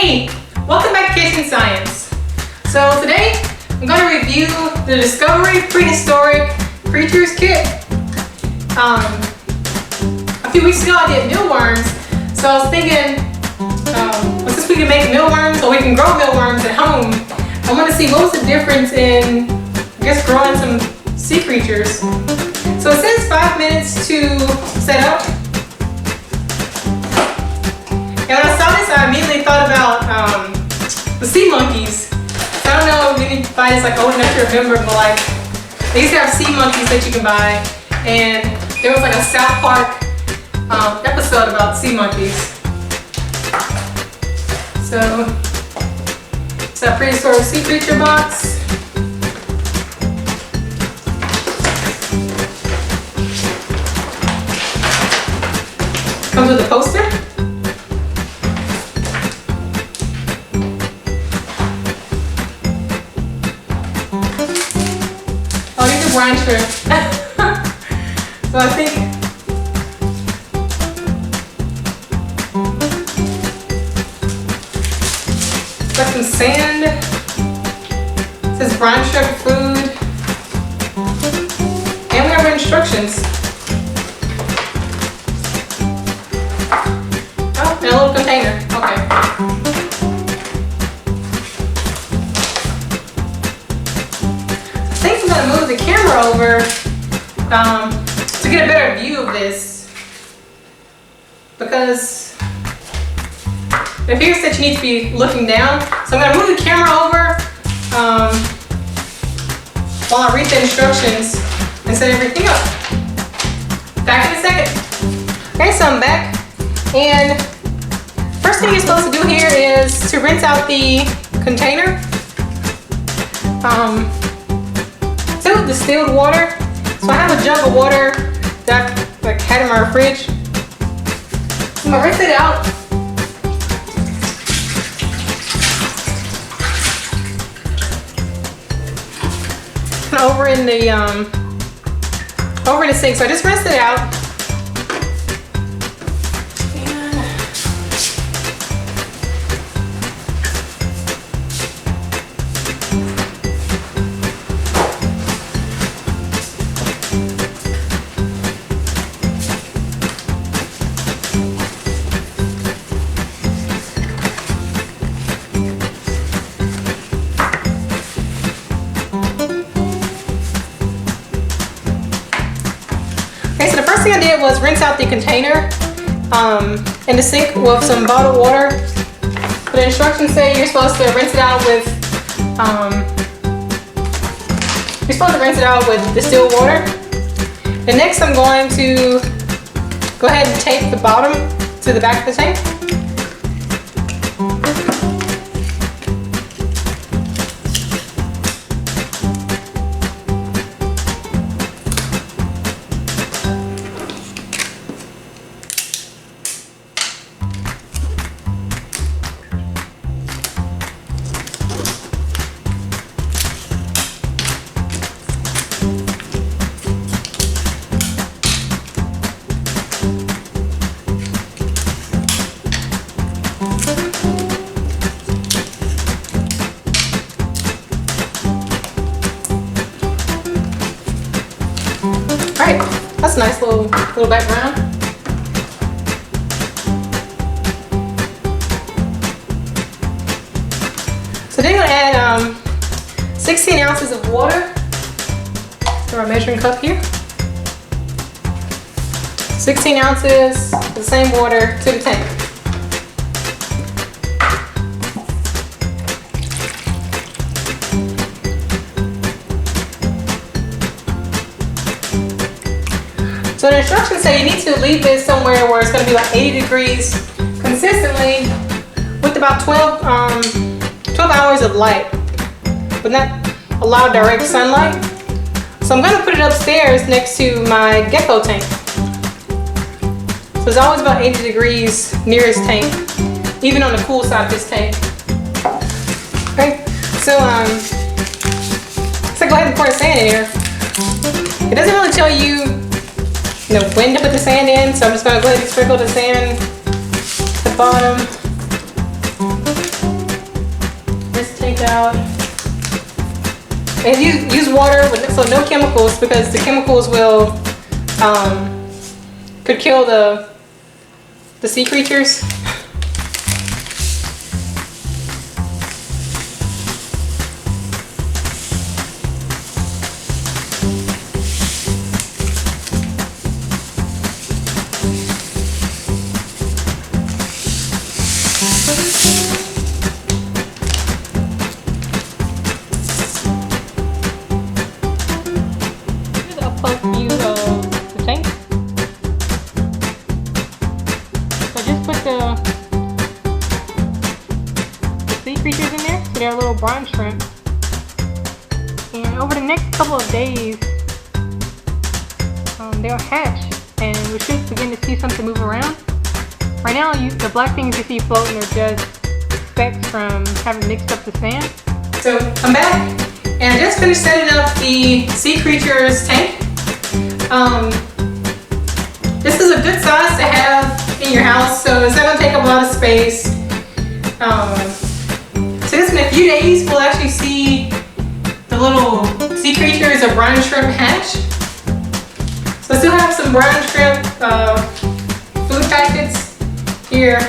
Hey, welcome back to Kitchen Science. So today I'm going to review the Discovery Prehistoric Creatures Kit. A few weeks ago I did mealworms, so I was thinking, since we can make mealworms or we can grow mealworms at home, I want to see what was the difference in, I guess, growing some sea creatures. So it says 5 minutes to set up. And when I saw this, I immediately thought about the sea monkeys. So I don't know if anybody's like old enough to remember, but like they used to have sea monkeys that you can buy, and there was like a South Park episode about sea monkeys. So it's a prehistoric sea creature box. Comes with a poster. Oh, these are brine shrimp. So I think like some sand. It says brine shrimp food. And we have instructions. Oh, and a little container. Okay. I think I'm going to move the camera over to get a better view of this, because it appears that you need to be looking down. So I'm going to move the camera over while I read the instructions and set everything up. Back in a second. Okay, so I'm back, and first thing you're supposed to do here is to rinse out the container. Fill with distilled water. So I have a jug of water that I had in my fridge. I'm gonna rinse it out. And over in the sink. So I just rinsed it out. Okay, so the first thing I did was rinse out the container in the sink with some bottled water. But the instructions say you're supposed to rinse it out with distilled water. And next I'm going to go ahead and tape the bottom to the back of the tank. Alright, that's a nice little background. So then I'm going to add 16 ounces of water to our measuring cup here. 16 ounces of the same water to the tank. So the instructions say you need to leave this somewhere where it's going to be like 80 degrees consistently with about 12 hours of light, but not a lot of direct sunlight. So I'm going to put it upstairs next to my gecko tank. So it's always about 80 degrees near his tank, even on the cool side of this tank. Okay, so go ahead and pour the sand in here. It doesn't really tell you when to put the sand in, so I'm just going to go ahead and sprinkle the sand at the bottom. And use water with so no chemicals, because the chemicals will could kill the sea creatures. Creatures in there, so they're little brine shrimp. And over the next couple of days, they'll hatch, and we should begin to see something move around. Right now, the black things you see floating are just specks from having mixed up the sand. So I'm back, and I just finished setting up the sea creatures tank. This is a good size to have in your house, so it's not going to take up a lot of space. So just in a few days, we'll actually see the little sea creatures or brine shrimp hatch. So I still have some brine shrimp food packets here.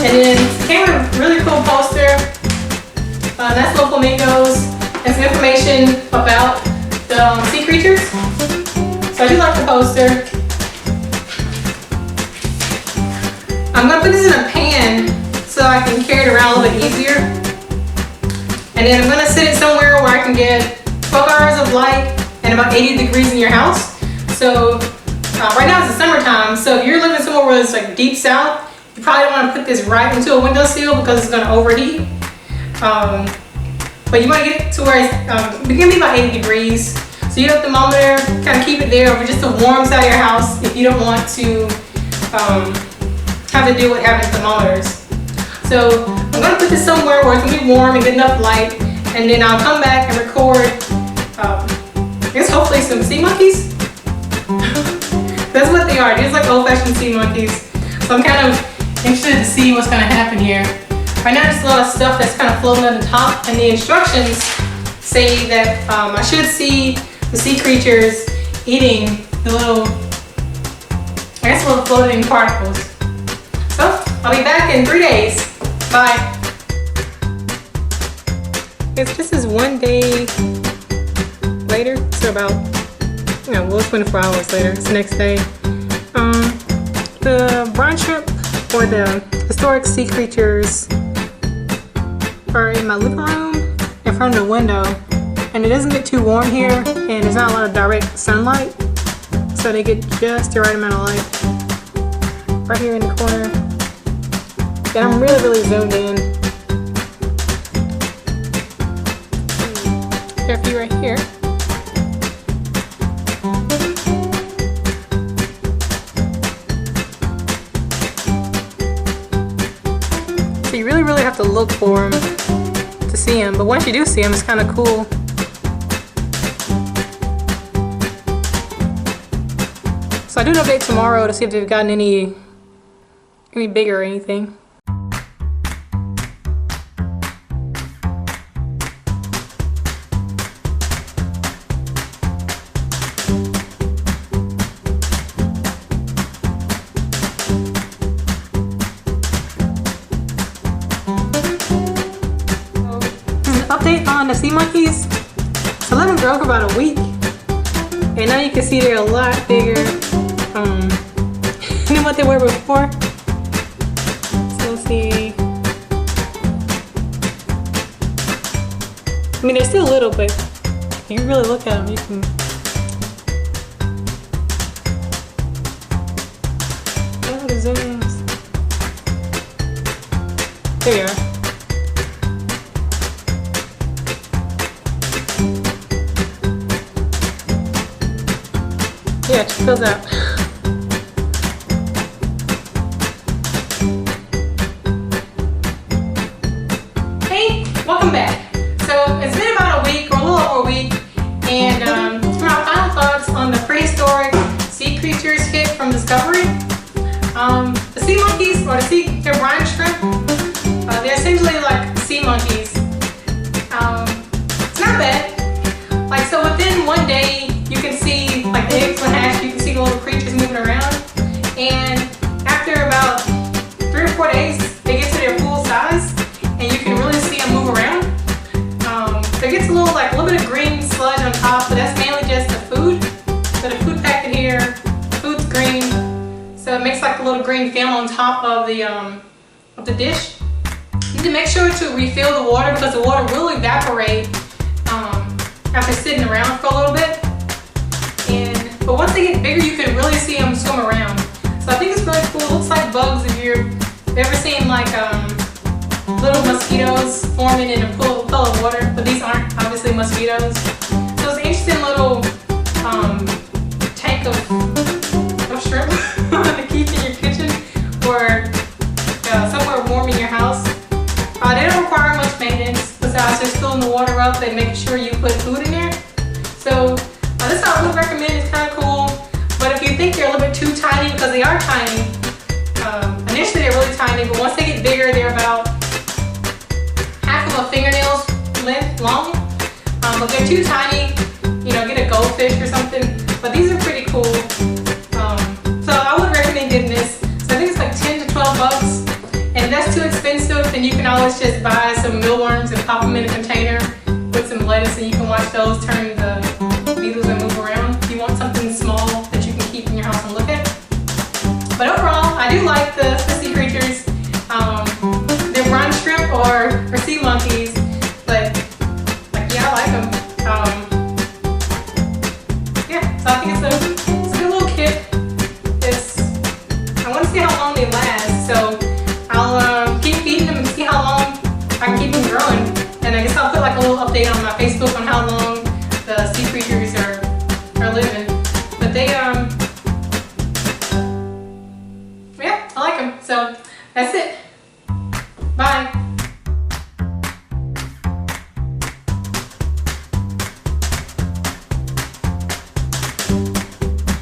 And then it came with a really cool poster. That's little flamingos and some information about the sea creatures. So I do like the poster. I'm going to put this in a pan so I can carry it around a little bit easier. And then I'm going to sit it somewhere where I can get 12 hours of light and about 80 degrees in your house. So right now it's the summertime, so if you're living somewhere where it's like deep south, you probably don't want to put this right into a windowsill because it's going to overheat. But you want to get it to where it's going to be about 80 degrees. So you have the thermometer, kind of keep it there over just the warm side of your house if you don't want to have to deal with having thermometers. So I'm going to put this somewhere where it's going to be warm and get enough light, and then I'll come back and record, I guess hopefully some sea monkeys. That's what they are, they're just like old-fashioned sea monkeys. So I'm kind of interested to see what's going to happen here. Right now there's a lot of stuff that's kind of floating on the top, and the instructions say that I should see the sea creatures eating the little, I guess little floating particles. So I'll be back in 3 days. Bye. This is 1 day later, so about, well, 24 hours later. It's the next day. The brine shrimp, or the historic sea creatures, are in my living room in front of the window, and it doesn't get too warm here, and there's not a lot of direct sunlight, so they get just the right amount of light. Right here in the corner. And I'm really zoomed in. There are a few right here. So you really have to look for them to see them. But once you do see them, it's kind of cool. So I do an update tomorrow to see if they've gotten any bigger or anything. Update on the sea monkeys. So I let them grow for about a week, and now you can see they're a lot bigger than what they were before. So let's see. I mean, they're still little, but if you really look at them, you can. Oh, the zooms. There you are. Yeah, check those out. Hey, welcome back. So it's been about a week, or a little over a week, and for my final thoughts on the prehistoric sea creatures kit from Discovery. The sea monkeys, or they're brine shrimp. They're essentially like sea monkeys. It's not bad. green film on top of the dish. You can make sure to refill the water because the water will evaporate after sitting around for a little bit. But once they get bigger, you can really see them swim around. So I think it's really cool. It looks like bugs if you've ever seen like little mosquitoes forming in a pool of water, but these aren't obviously mosquitoes. So it's an interesting little tank of shrimp to keep in your kitchen or somewhere warm in your house. They don't require much maintenance besides just filling the water up and making sure you put food in there. So this I would recommend. It's kind of cool. But if you think they're a little bit too tiny, because they are tiny, initially they're really tiny, but once they get bigger, they're about half of a fingernail's length long. But they're too tiny, you know, get a goldfish or something. But these are pretty cool. So I would recommend getting this. So I think it's like 10 to 12 bucks. And if that's too expensive, then you can always just buy some mealworms and pop them in a container with some lettuce, and you can watch those turn the beetles and move around. If you want something small that you can keep in your house and look at. But overall, I do like the sea creatures. They're brine shrimp or sea monkeys, but like, yeah, I like them. Yeah, so I think it's a good little kit. I want to see how long they last, so I'll keep feeding them and see how long I can keep them growing. And I guess I'll put like a little update on my Facebook on how long the sea creatures are living. But they yeah, I like them. So that's it.